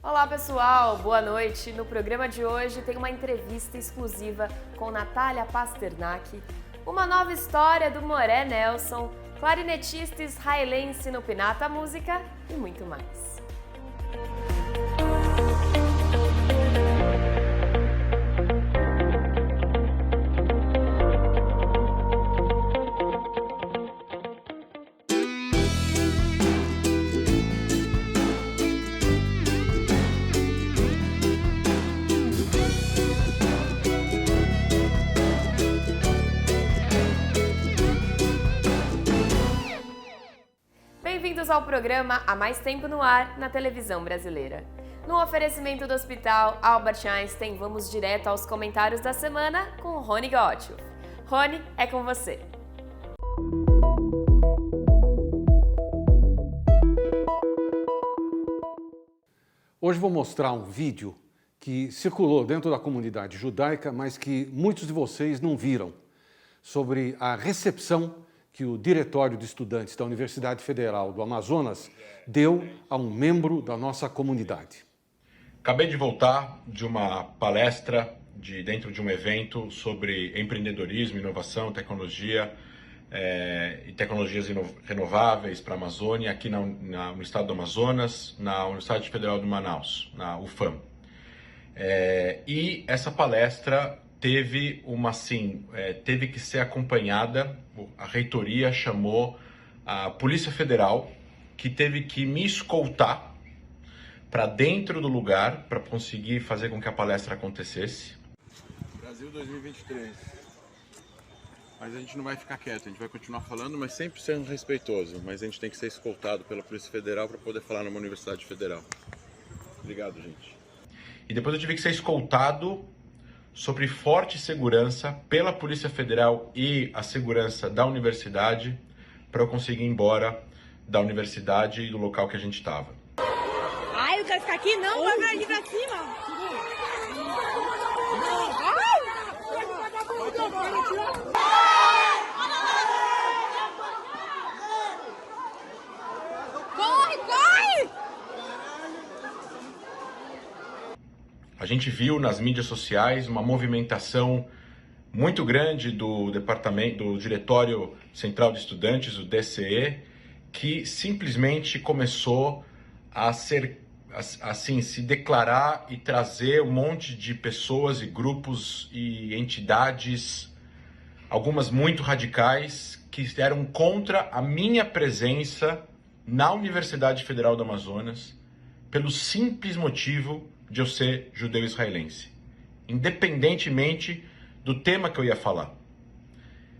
Olá pessoal, boa noite. No programa de hoje tem uma entrevista exclusiva com Natália Pasternak, uma nova história do Moré Nelson, clarinetista israelense no Pinata Música e muito mais. Bem-vindos ao programa Há Mais Tempo no Ar, na televisão brasileira. No oferecimento do Hospital Albert Einstein, vamos direto aos comentários da semana com o Rony Gottschalk. Rony, é com você. Hoje vou mostrar um vídeo que circulou dentro da comunidade judaica, mas que muitos de vocês não viram, sobre a recepção que o Diretório de Estudantes da Universidade Federal do Amazonas deu a um membro da nossa comunidade. Acabei de voltar de uma palestra dentro de um evento sobre empreendedorismo, inovação, tecnologia e tecnologias renováveis para a Amazônia, aqui no estado do Amazonas, na Universidade Federal de Manaus, na UFAM. E essa palestra teve que ser acompanhada, a reitoria chamou a Polícia Federal, que teve que me escoltar para dentro do lugar para conseguir fazer com que a palestra acontecesse. Brasil 2023. Mas a gente não vai ficar quieto, a gente vai continuar falando, mas sempre sendo respeitoso. Mas a gente tem que ser escoltado pela Polícia Federal para poder falar numa Universidade Federal. Obrigado, gente. E depois eu tive que ser escoltado sobre forte segurança pela Polícia Federal e a segurança da universidade para eu conseguir ir embora da universidade e do local que a gente estava. Ai, eu quero ficar aqui não, vai vir ali pra cima. Corre, corre! A gente viu nas mídias sociais uma movimentação muito grande do Diretório Central de Estudantes, o DCE, que simplesmente começou a se declarar e trazer um monte de pessoas e grupos e entidades, algumas muito radicais, que eram contra a minha presença na Universidade Federal do Amazonas, pelo simples motivo de eu ser judeu israelense, independentemente do tema que eu ia falar.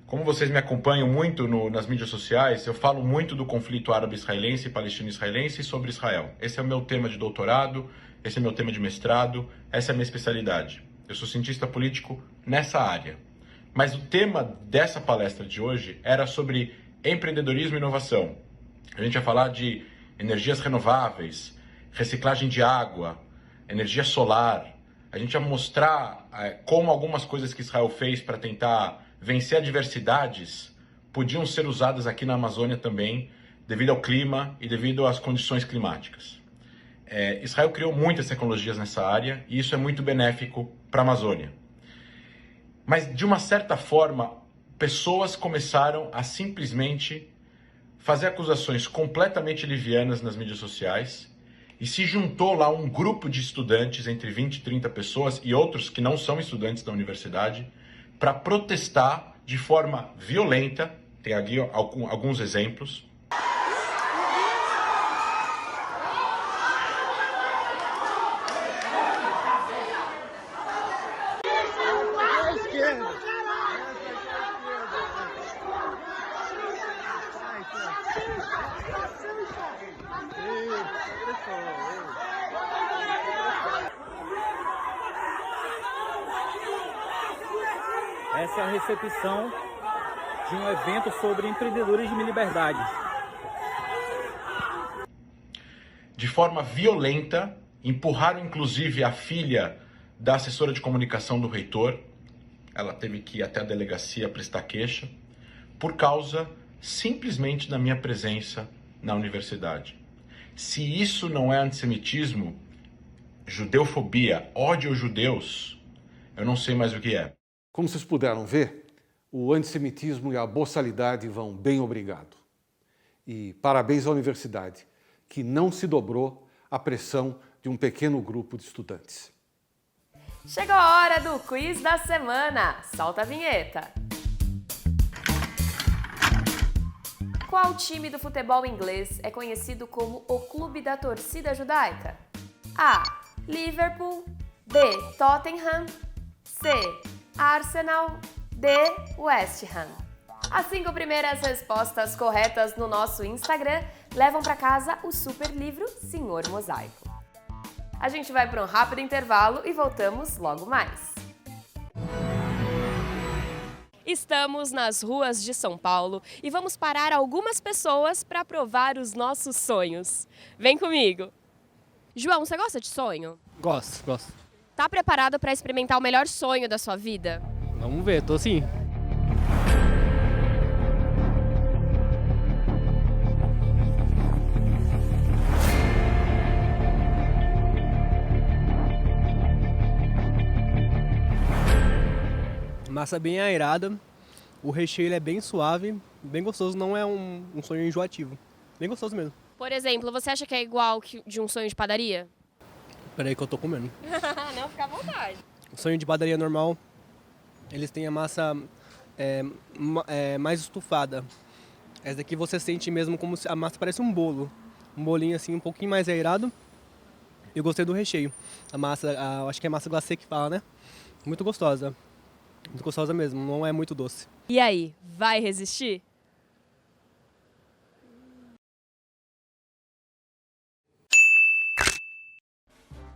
Como vocês me acompanham muito nas mídias sociais, eu falo muito do conflito árabe-israelense e palestino-israelense e sobre Israel. Esse é o meu tema de doutorado, esse é o meu tema de mestrado, essa é a minha especialidade. Eu sou cientista político nessa área. Mas o tema dessa palestra de hoje era sobre empreendedorismo e inovação. A gente ia falar de energias renováveis, reciclagem de água, energia solar. A gente ia mostrar como algumas coisas que Israel fez para tentar vencer adversidades podiam ser usadas aqui na Amazônia também, devido ao clima e devido às condições climáticas. Israel criou muitas tecnologias nessa área e isso é muito benéfico para a Amazônia. Mas, de uma certa forma, pessoas começaram a simplesmente fazer acusações completamente livianas nas mídias sociais. E se juntou lá um grupo de estudantes, entre 20 e 30 pessoas, e outros que não são estudantes da universidade, para protestar de forma violenta. Tem aqui alguns exemplos. Essa é a recepção de um evento sobre empreendedorismo e liberdade. De forma violenta, empurraram inclusive a filha da assessora de comunicação do reitor. Ela teve que ir até a delegacia prestar queixa por causa simplesmente da minha presença na universidade. Se isso não é antissemitismo, judeofobia, ódio aos judeus, eu não sei mais o que é. Como vocês puderam ver, o antissemitismo e a boçalidade vão bem obrigado. E parabéns à universidade, que não se dobrou à pressão de um pequeno grupo de estudantes. Chegou a hora do quiz da semana. Solta a vinheta. Qual time do futebol inglês é conhecido como o Clube da Torcida Judaica? A. Liverpool. B. Tottenham. C. Arsenal. D. West Ham. As 5 primeiras respostas corretas no nosso Instagram levam para casa o super livro Senhor Mosaico. A gente vai para um rápido intervalo e voltamos logo mais. Estamos nas ruas de São Paulo e vamos parar algumas pessoas para provar os nossos sonhos. Vem comigo! João, você gosta de sonho? Gosto. Tá preparado para experimentar o melhor sonho da sua vida? Vamos ver, tô sim. Massa bem aerada, o recheio ele é bem suave, bem gostoso, não é um sonho enjoativo. Bem gostoso mesmo. Por exemplo, você acha que é igual de um sonho de padaria? Peraí que eu tô comendo. Não, fica à vontade. O sonho de padaria normal, eles têm a massa mais estufada. Essa daqui você sente mesmo como se a massa parece um bolo. Um bolinho assim, um pouquinho mais aerado. Eu gostei do recheio. A massa, acho que é massa glacê que fala, né? Muito gostosa. Muito gostosa mesmo, não é muito doce. E aí, vai resistir?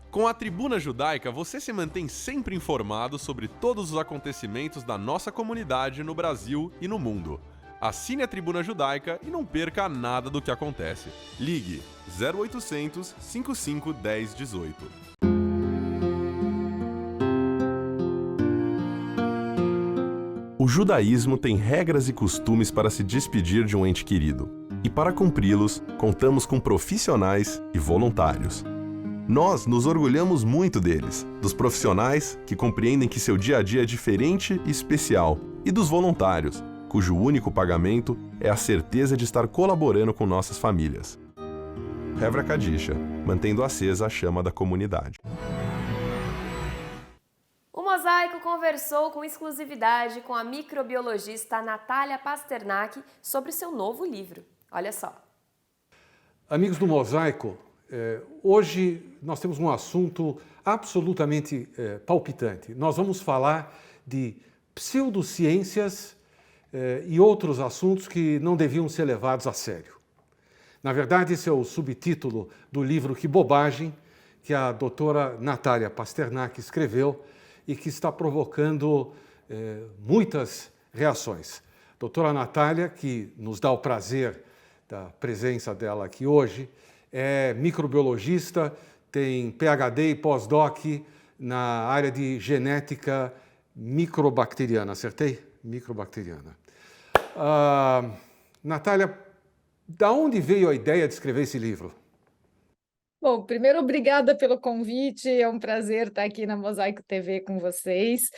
Com a Tribuna Judaica, você se mantém sempre informado sobre todos os acontecimentos da nossa comunidade no Brasil e no mundo. Assine a Tribuna Judaica e não perca nada do que acontece. Ligue 0800 55 10 18. O judaísmo tem regras e costumes para se despedir de um ente querido. E para cumpri-los, contamos com profissionais e voluntários. Nós nos orgulhamos muito deles, dos profissionais que compreendem que seu dia a dia é diferente e especial, e dos voluntários, cujo único pagamento é a certeza de estar colaborando com nossas famílias. Hevra Kadisha, mantendo acesa a chama da comunidade. O Mosaico conversou com exclusividade com a microbiologista Natália Pasternak sobre seu novo livro. Olha só. Amigos do Mosaico, hoje nós temos um assunto absolutamente palpitante. Nós vamos falar de pseudociências e outros assuntos que não deviam ser levados a sério. Na verdade, esse é o subtítulo do livro Que Bobagem, que a doutora Natália Pasternak escreveu e que está provocando muitas reações. Doutora Natália, que nos dá o prazer da presença dela aqui hoje, é microbiologista, tem PhD e pós-doc na área de genética microbacteriana, acertei? Microbacteriana. Natália, da onde veio a ideia de escrever esse livro? Bom, primeiro, obrigada pelo convite, é um prazer estar aqui na Mosaico TV com vocês.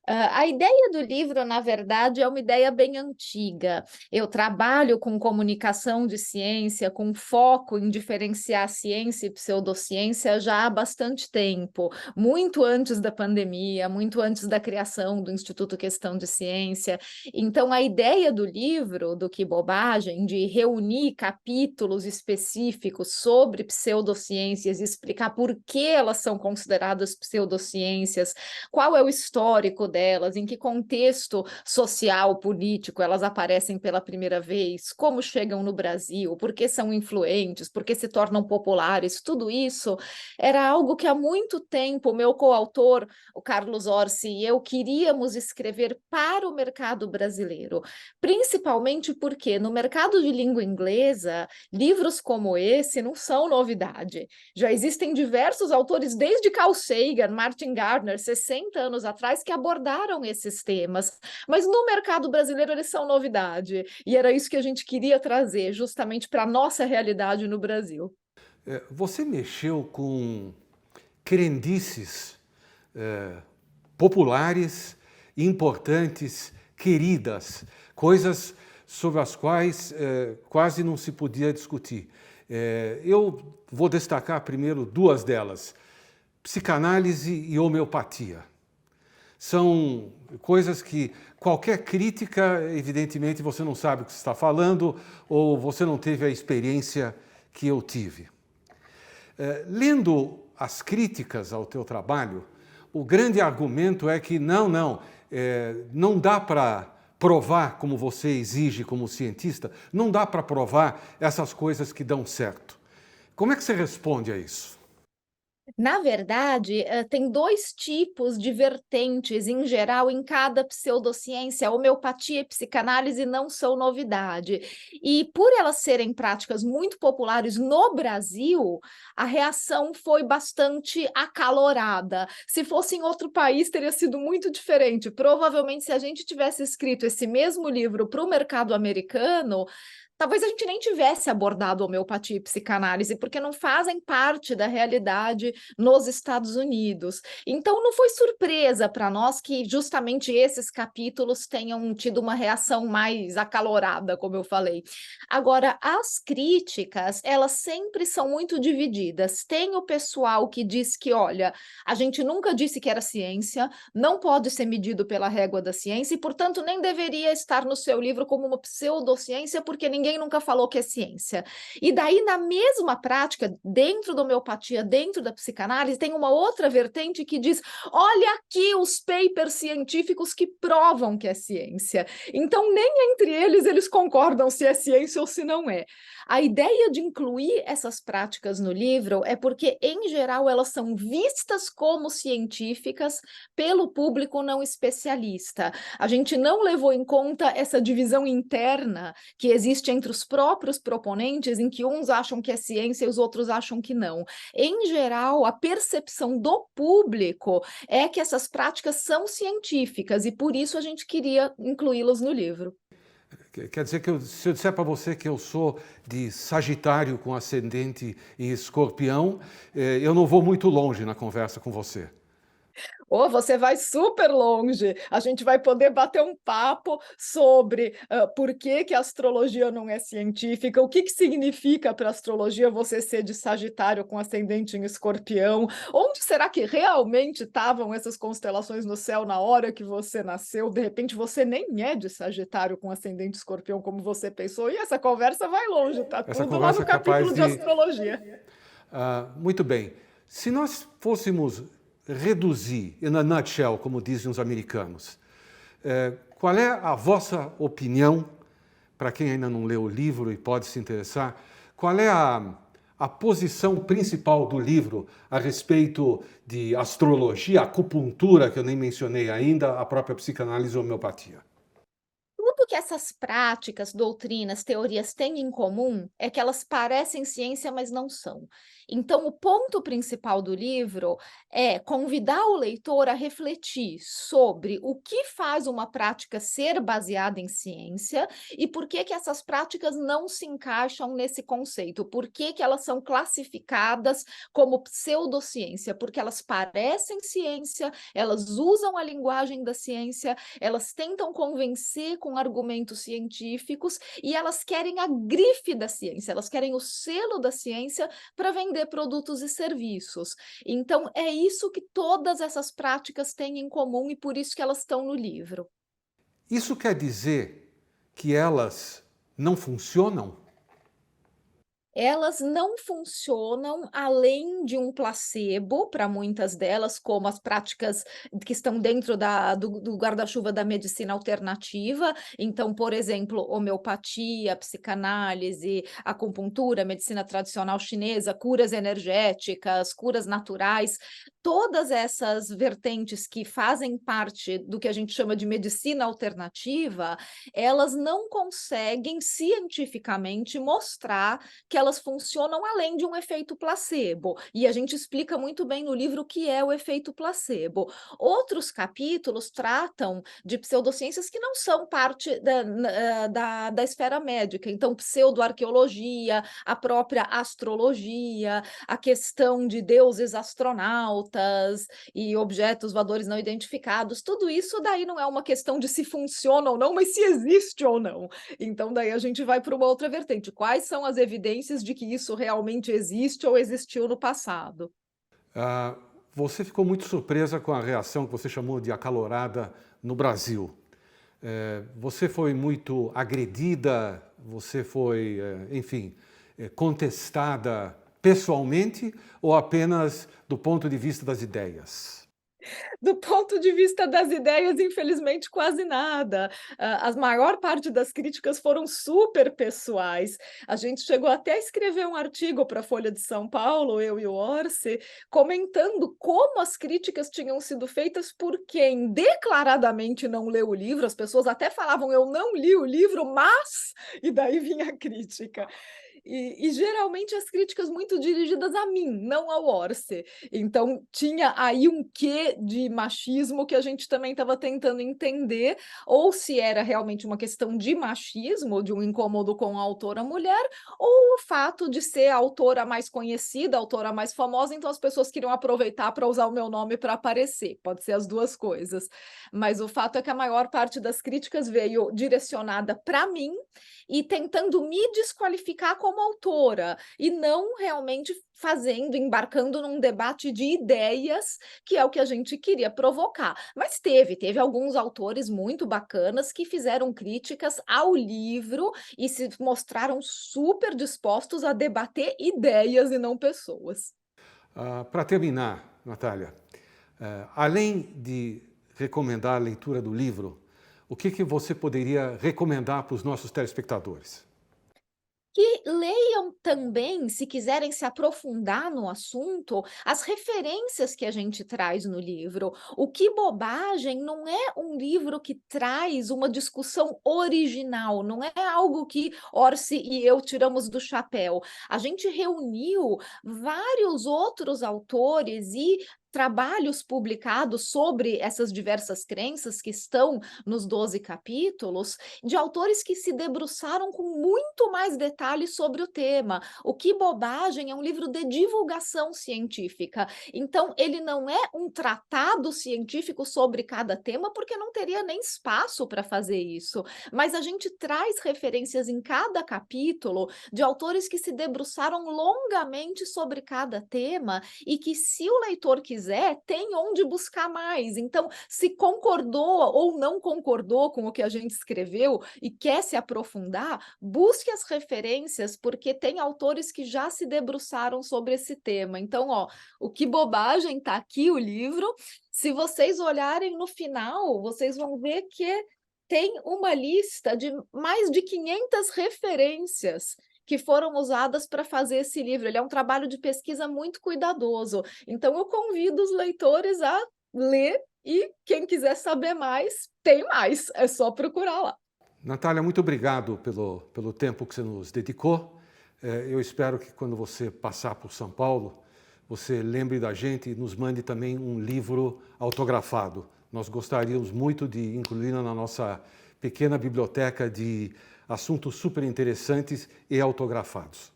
A ideia do livro, na verdade, é uma ideia bem antiga. Eu trabalho com comunicação de ciência, com foco em diferenciar ciência e pseudociência já há bastante tempo, muito antes da pandemia, muito antes da criação do Instituto Questão de Ciência. Então, a ideia do livro, do Que Bobagem, de reunir capítulos específicos sobre pseudociências e explicar por que elas são consideradas pseudociências, qual é o histórico delas, em que contexto social, político elas aparecem pela primeira vez, como chegam no Brasil, por que são influentes, por que se tornam populares, tudo isso era algo que há muito tempo o meu coautor, o Carlos Orsi, e eu queríamos escrever para o mercado brasileiro, principalmente porque no mercado de língua inglesa, livros como esse não são novidade. Já existem diversos autores, desde Carl Sagan, Martin Gardner, 60 anos atrás, que abordaram esses temas, mas no mercado brasileiro eles são novidade, e era isso que a gente queria trazer, justamente para a nossa realidade no Brasil. Você mexeu com crendices populares, importantes, queridas, coisas sobre as quais quase não se podia discutir. Eu vou destacar primeiro duas delas: psicanálise e homeopatia. São coisas que qualquer crítica, evidentemente, você não sabe o que você está falando ou você não teve a experiência que eu tive. Lendo as críticas ao teu trabalho, o grande argumento é que não dá para provar, como você exige como cientista, não dá para provar essas coisas que dão certo. Como é que você responde a isso? Na verdade, tem dois tipos de vertentes, em geral, em cada pseudociência. Homeopatia e psicanálise não são novidade. E por elas serem práticas muito populares no Brasil, a reação foi bastante acalorada. Se fosse em outro país, teria sido muito diferente. Provavelmente, se a gente tivesse escrito esse mesmo livro para o mercado americano, talvez a gente nem tivesse abordado homeopatia e psicanálise, porque não fazem parte da realidade nos Estados Unidos. Então, não foi surpresa para nós que justamente esses capítulos tenham tido uma reação mais acalorada, como eu falei. Agora, as críticas, elas sempre são muito divididas. Tem o pessoal que diz que, olha, a gente nunca disse que era ciência, não pode ser medido pela régua da ciência e, portanto, nem deveria estar no seu livro como uma pseudociência, porque ninguém nunca falou que é ciência. E daí, na mesma prática, dentro da homeopatia, dentro da psicanálise, tem uma outra vertente que diz: olha aqui os papers científicos que provam que é ciência. Então, nem entre eles concordam se é ciência ou se não é. A ideia de incluir essas práticas no livro é porque, em geral, elas são vistas como científicas pelo público não especialista. A gente não levou em conta essa divisão interna que existe entre os próprios proponentes, em que uns acham que é ciência e os outros acham que não. Em geral, a percepção do público é que essas práticas são científicas e por isso a gente queria incluí-las no livro. Quer dizer que se eu disser para você que eu sou de Sagitário com ascendente em Escorpião, eu não vou muito longe na conversa com você. Ou você vai super longe, a gente vai poder bater um papo sobre por que a astrologia não é científica, o que significa para a astrologia você ser de Sagitário com ascendente em Escorpião, onde será que realmente estavam essas constelações no céu na hora que você nasceu, de repente você nem é de Sagitário com ascendente Escorpião como você pensou, e essa conversa vai longe, tá Essa tudo lá no capítulo de astrologia. Muito bem, se nós fôssemos reduzir, in a nutshell, como dizem os americanos, qual é a vossa opinião, para quem ainda não leu o livro e pode se interessar, qual é a posição principal do livro a respeito de astrologia, acupuntura, que eu nem mencionei ainda, a própria psicanálise e homeopatia? Tudo que essas práticas, doutrinas, teorias têm em comum é que elas parecem ciência, mas não são. Então, o ponto principal do livro é convidar o leitor a refletir sobre o que faz uma prática ser baseada em ciência e por que essas práticas não se encaixam nesse conceito, por que elas são classificadas como pseudociência, porque elas parecem ciência, elas usam a linguagem da ciência, elas tentam convencer com argumentos científicos e elas querem a grife da ciência, elas querem o selo da ciência para vender produtos e serviços. Então, é isso que todas essas práticas têm em comum e por isso que elas estão no livro. Isso quer dizer que elas não funcionam? Elas não funcionam além de um placebo para muitas delas, como as práticas que estão dentro do guarda-chuva da medicina alternativa. Então, por exemplo, homeopatia, psicanálise, acupuntura, medicina tradicional chinesa, curas energéticas, curas naturais. todas essas vertentes que fazem parte do que a gente chama de medicina alternativa, elas não conseguem cientificamente mostrar que elas funcionam além de um efeito placebo. E a gente explica muito bem no livro o que é o efeito placebo. Outros capítulos tratam de pseudociências que não são parte da esfera médica, então pseudoarqueologia, a própria astrologia, a questão de deuses astronautas e objetos voadores não identificados, tudo isso daí não é uma questão de se funciona ou não, mas se existe ou não. Então daí a gente vai para uma outra vertente. Quais são as evidências de que isso realmente existe ou existiu no passado? Você ficou muito surpresa com a reação que você chamou de acalorada no Brasil. Você foi muito agredida, você foi, enfim, contestada pessoalmente ou apenas do ponto de vista das ideias? Do ponto de vista das ideias, infelizmente, quase nada. A maior parte das críticas foram super pessoais. A gente chegou até a escrever um artigo para a Folha de São Paulo, eu e o Orsi, comentando como as críticas tinham sido feitas por quem declaradamente não leu o livro. As pessoas até falavam, eu não li o livro, mas... E daí vinha a crítica. E geralmente as críticas muito dirigidas a mim, não ao Orsi. Então tinha aí um quê de machismo que a gente também estava tentando entender, ou se era realmente uma questão de machismo, de um incômodo com a autora mulher, ou o fato de ser a autora mais conhecida, a autora mais famosa, então as pessoas queriam aproveitar para usar o meu nome para aparecer. Pode ser as duas coisas. Mas o fato é que a maior parte das críticas veio direcionada para mim e tentando me desqualificar como autora, e não realmente embarcando num debate de ideias, que é o que a gente queria provocar. Mas teve alguns autores muito bacanas que fizeram críticas ao livro e se mostraram super dispostos a debater ideias e não pessoas. Para terminar, Natália, além de recomendar a leitura do livro, o que você poderia recomendar para os nossos telespectadores? Que leiam também, se quiserem se aprofundar no assunto, as referências que a gente traz no livro. O Que Bobagem não é um livro que traz uma discussão original, não é algo que Orsi e eu tiramos do chapéu. A gente reuniu vários outros autores e trabalhos publicados sobre essas diversas crenças que estão nos 12 capítulos, de autores que se debruçaram com muito mais detalhes sobre o tema. O Que Bobagem é um livro de divulgação científica, então ele não é um tratado científico sobre cada tema, porque não teria nem espaço para fazer isso, mas a gente traz referências em cada capítulo de autores que se debruçaram longamente sobre cada tema e que, se o leitor quiser, tem onde buscar mais. Então, se concordou ou não concordou com o que a gente escreveu e quer se aprofundar, busque as referências, porque tem autores que já se debruçaram sobre esse tema. Então, O Que Bobagem, está aqui o livro. Se vocês olharem no final, vocês vão ver que tem uma lista de mais de 500 referências que foram usadas para fazer esse livro. Ele é um trabalho de pesquisa muito cuidadoso. Então, eu convido os leitores a ler e quem quiser saber mais, tem mais. É só procurar lá. Natália, muito obrigado pelo tempo que você nos dedicou. Eu espero que quando você passar por São Paulo, você lembre da gente e nos mande também um livro autografado. Nós gostaríamos muito de incluí-la na nossa pequena biblioteca de assuntos super interessantes e autografados.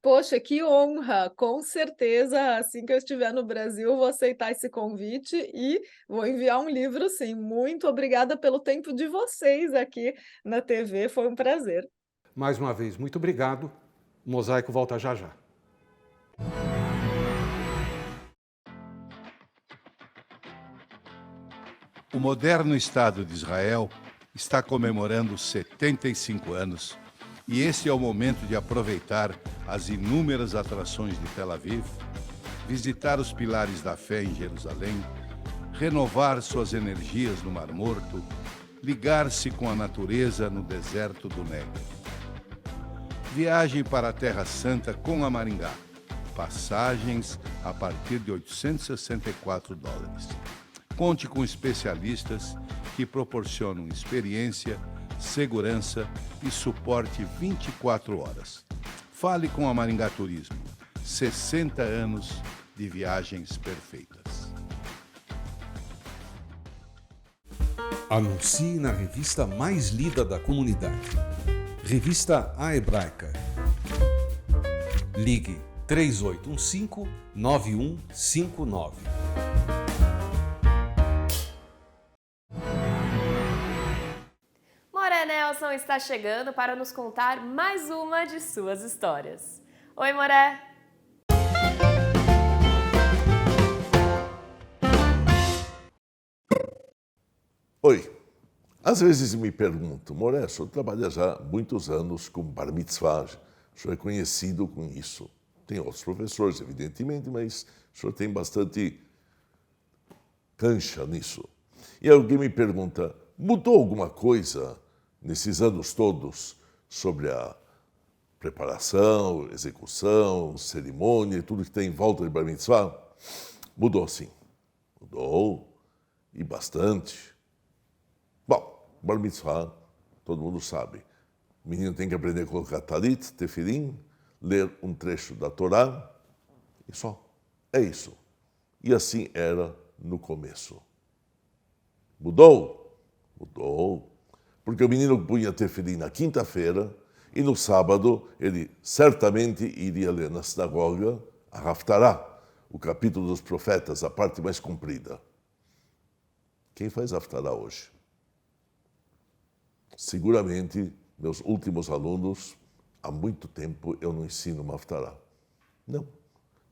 Poxa, que honra! Com certeza, assim que eu estiver no Brasil, vou aceitar esse convite e vou enviar um livro, sim. Muito obrigada pelo tempo de vocês aqui na TV, foi um prazer. Mais uma vez, muito obrigado. O Mosaico volta já já. O moderno Estado de Israel está comemorando 75 anos e esse é o momento de aproveitar as inúmeras atrações de Tel Aviv, visitar os pilares da fé em Jerusalém, renovar suas energias no Mar Morto, ligar-se com a natureza no deserto do Negev. Viagem para a Terra Santa com a Maringá. passagens a partir de $864. Conte com especialistas que proporcionam experiência, segurança e suporte 24 horas. Fale com a Maringá Turismo. 60 anos de viagens perfeitas. Anuncie na revista mais lida da comunidade. Revista A Hebraica. Ligue 3815-9159. Moré Nelson está chegando para nos contar mais uma de suas histórias. Oi, Moré! Oi, às vezes me pergunto, Moré, o senhor trabalha já há muitos anos com bar mitzvah, o senhor é conhecido com isso. Tem outros professores, evidentemente, mas o senhor tem bastante cancha nisso. E alguém me pergunta, mudou alguma coisa nesses anos todos sobre a preparação, execução, cerimônia, tudo que tem em volta de bar mitzvah? Mudou sim, mudou e bastante. Bom, bar mitzvah, todo mundo sabe. O menino tem que aprender a colocar talit, tefilim, ler um trecho da Torá e só. É isso. E assim era no começo. Mudou? Mudou. Porque o menino punha tefilim na quinta-feira e no sábado ele certamente iria ler na sinagoga a Haftará, o capítulo dos profetas, a parte mais comprida. Quem faz Haftará hoje? Seguramente, meus últimos alunos, há muito tempo eu não ensino uma Haftará. Não.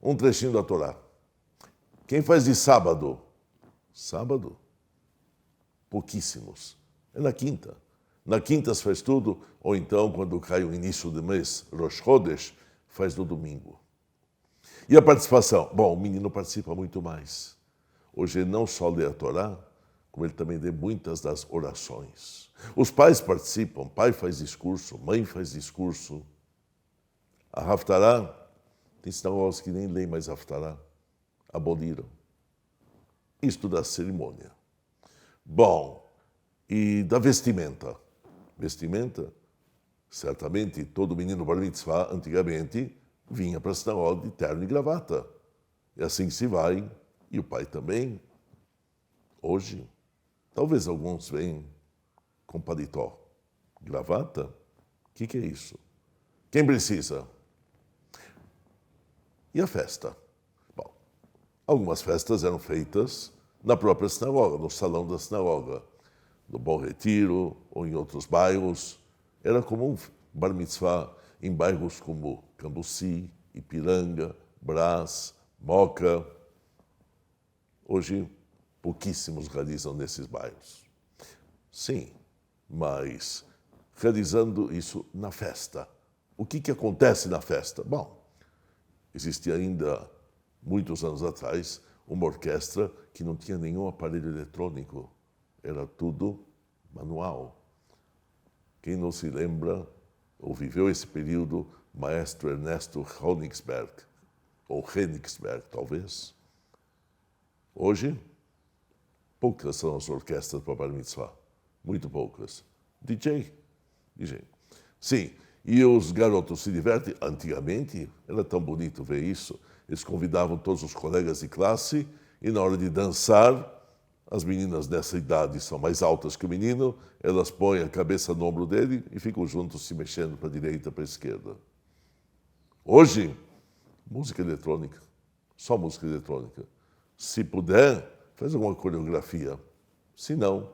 Um trechinho da Torá. Quem faz de sábado? Sábado? Pouquíssimos. É na quinta. Na quinta se faz tudo, ou então, quando cai o início do mês, Rosh Chodesh, faz no domingo. E a participação? Bom, o menino participa muito mais. Hoje ele não só lê a Torá, como ele também lê muitas das orações. Os pais participam, pai faz discurso, mãe faz discurso. A Haftará, tem sinagogas que nem leem mais Haftará, aboliram. Isto da cerimônia. Bom, e da vestimenta? Vestimenta, certamente todo menino bar mitzvah, antigamente, vinha para a sinagoga de terno e gravata. É assim que se vai, e o pai também. Hoje, talvez alguns venham com paletó. Gravata? O que é isso? Quem precisa? E a festa? Bom, algumas festas eram feitas na própria sinagoga, no salão da sinagoga, no Bom Retiro ou em outros bairros. Era comum bar mitzvah em bairros como Cambuci, Ipiranga, Brás, Moca. Hoje, pouquíssimos realizam nesses bairros. Sim, mas realizando isso na festa. O que acontece na festa? Bom, existia ainda, muitos anos atrás, uma orquestra que não tinha nenhum aparelho eletrônico. Era tudo manual. Quem não se lembra ou viveu esse período, maestro Ernesto Königsberg, ou Königsberg, talvez. Hoje, poucas são as orquestras para bar mitzvah. Muito poucas. DJ. Sim, e os garotos se divertem. Antigamente, era tão bonito ver isso. Eles convidavam todos os colegas de classe e na hora de dançar, as meninas dessa idade são mais altas que o menino, elas põem a cabeça no ombro dele e ficam juntos se mexendo para a direita e para a esquerda. Hoje, música eletrônica. Só música eletrônica. Se puder, faz alguma coreografia. Se não,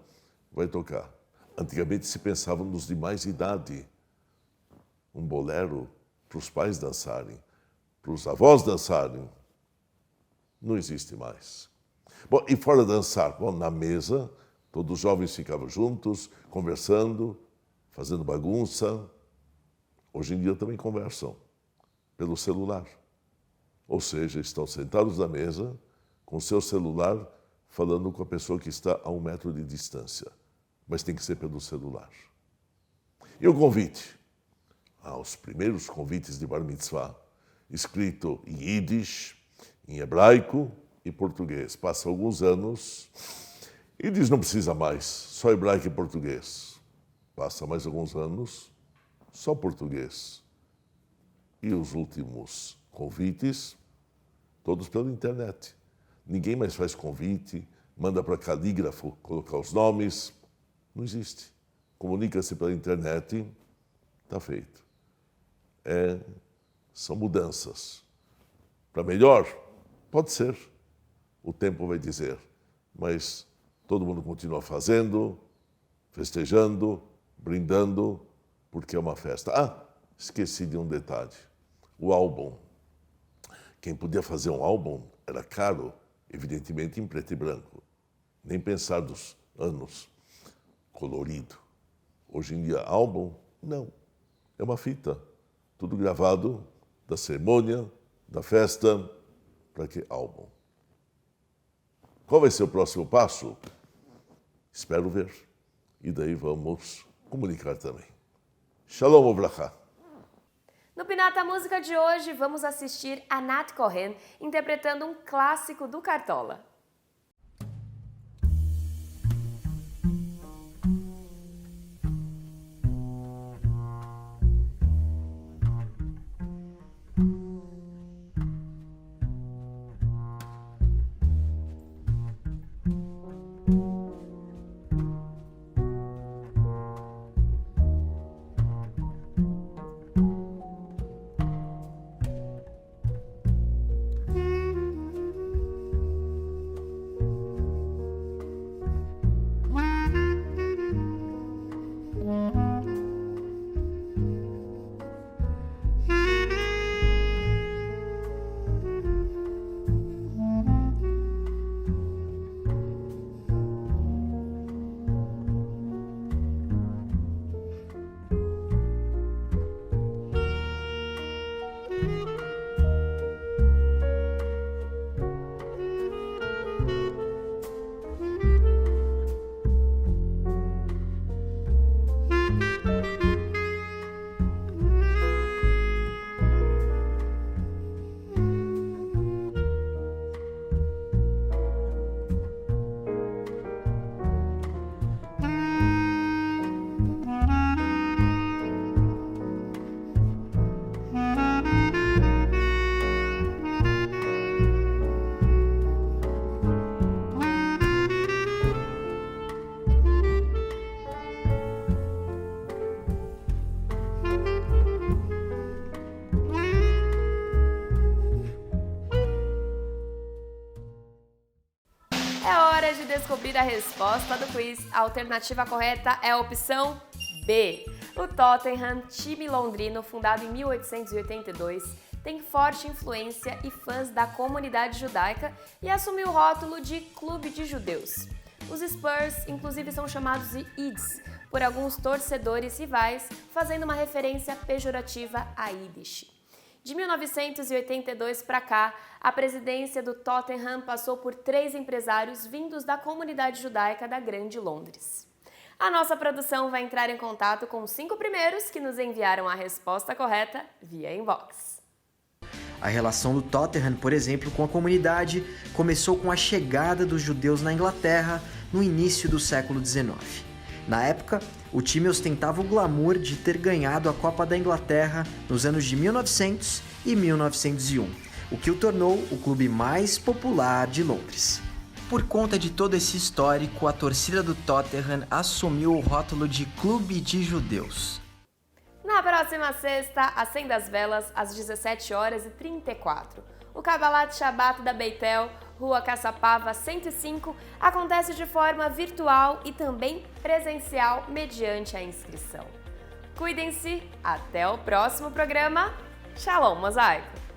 vai tocar. Antigamente se pensava nos de mais idade. Um bolero para os pais dançarem, para os avós dançarem. Não existe mais. Bom, e fora dançar? Bom, na mesa, todos os jovens ficavam juntos, conversando, fazendo bagunça. Hoje em dia também conversam pelo celular. Ou seja, estão sentados na mesa, com o seu celular, falando com a pessoa que está a 1 metro de distância. Mas tem que ser pelo celular. E o convite? Os primeiros convites de bar mitzvah escrito em Yiddish, em hebraico e português. Passa alguns anos, Yiddish não precisa mais, só hebraico e português. Passa mais alguns anos, só português. E os últimos convites, todos pela internet. Ninguém mais faz convite, manda para calígrafo colocar os nomes. Não existe. Comunica-se pela internet, está feito. São mudanças. Para melhor? Pode ser. O tempo vai dizer. Mas todo mundo continua fazendo, festejando, brindando, porque é uma festa. Esqueci de um detalhe. O álbum. Quem podia fazer um álbum era caro, evidentemente em preto e branco. Nem pensar dos anos colorido. Hoje em dia, álbum? Não. É uma fita. Tudo gravado da cerimônia, da festa, para que álbum? Qual vai ser o próximo passo? Espero ver. E daí vamos comunicar também. Shalom Obracha. No Pinata Música de hoje, vamos assistir a Nat Cohen interpretando um clássico do Cartola. De descobrir a resposta do quiz, a alternativa correta é a opção B. O Tottenham, time londrino fundado em 1882, tem forte influência e fãs da comunidade judaica e assumiu o rótulo de Clube de Judeus. Os Spurs, inclusive, são chamados de Ids por alguns torcedores rivais, fazendo uma referência pejorativa a Yiddish. De 1982 para cá, a presidência do Tottenham passou por 3 empresários vindos da comunidade judaica da Grande Londres. A nossa produção vai entrar em contato com os 5 primeiros que nos enviaram a resposta correta via inbox. A relação do Tottenham, por exemplo, com a comunidade começou com a chegada dos judeus na Inglaterra no início do século XIX. Na época, o time ostentava o glamour de ter ganhado a Copa da Inglaterra nos anos de 1900 e 1901, o que o tornou o clube mais popular de Londres. Por conta de todo esse histórico, a torcida do Tottenham assumiu o rótulo de Clube de Judeus. Na próxima sexta, acenda as velas às 17h34. O Kabbalat Shabbat da Beitel, Rua Caçapava 105, acontece de forma virtual e também presencial mediante a inscrição. Cuidem-se, até o próximo programa. Shalom, Mosaico!